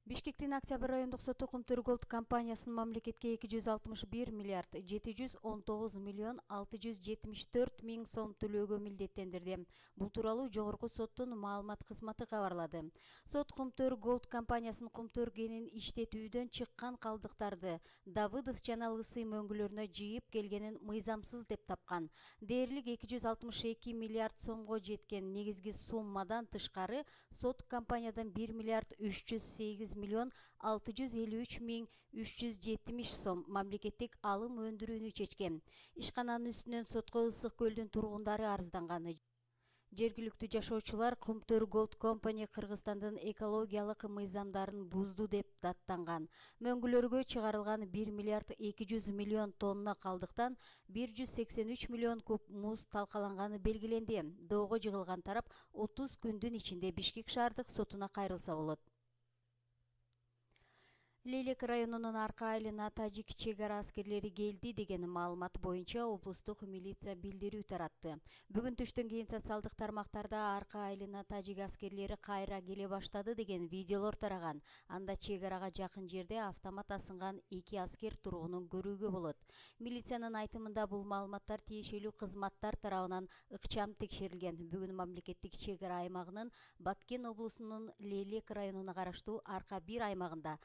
Бишкектин Октябрь райондук соту Кумтөр Голд компаниясынын мамлекетке 261 миллиард 719 миллион 674 миң сом төлөөгө милдеттендирди. Бул тууралуу жогорку соттун маалымат кызматы кабарлады. Сот Кумтөр Голд компаниясынын Кумтөр кенин иштетүүдөн чыккан калдыктарды Давыдов жана Лысый мөңгүлөрүнө жыйып келгенин мыйзамсыз деп тапкан. Дээрлик 262 миллиард сомго жеткен негизги суммадан тышкары сот компаниядан 1 миллиард 308 миллион 653 миң 370 сом мамлекеттик алым өндүрүүнү чечкен. Ишкананын үстүнөн сотко Ысык көлдүн тургундары арызданган. Жергиликтүү жашоочулар Кумтөр Голд компания Кыргызстандын экологиялык мыйзамдарын бузду деп даттанган. Мөңгүлөргө чыгарылган 1 миллиард 200 миллион тонна калдыктан 183 миллион куб муз талкаланганы белгиленди. Доого жыгылган тарап 30 күндүн ичинде Бишкек шаардык сотуна кайрылса болот. Лейлек районунун арка айылына тажик чек ара аскерлери келди деген маалымат боюнча облустук милиция билдирүү таратты. Бүгүн түштөн кийин социалдык тармактарда арка айылына тажик аскерлери кайра келе баштады деген видеолор тараган. Анда чек арага жакын жерде автомат асынган 2 аскер тургунун көрүүгө болот. Милициянын айтымында бул маалыматтар тиешелүү кызматтар тарабынан ыкчам текшерилген. Бүгүн мамлекеттик чек ара аймагынын Баткен облусунун Лейлек районуна караштуу арка 1 аймагында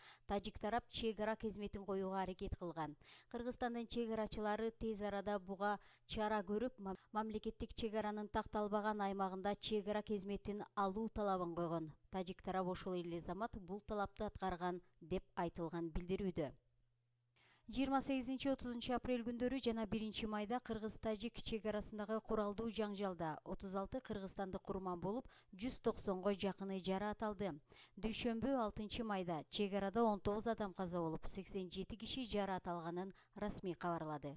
тажик тарап чек ара кезметин коюуга аракет кылган. Кыргызстандын чек арачылары тез арада буга чара көрүп, мамлекеттик чек аранын такталбаган аймагында чек ара кезметин алуу талабын койгон. Тажик тарап ошол эле замат бул талапты аткарган деп айтылган билдирүүдө. 28-30 апрель күндөрү жана 1 майда Кыргыз-Тажик чек арасындагы куралдуу жаңжалда 36 кыргызстандык курман болуп, 190го жакыны жараат алды. Дүйшөмбү 6 майда чек арада 19 адам каза болуп, 87 киши жараат алганын расмий кабарлады.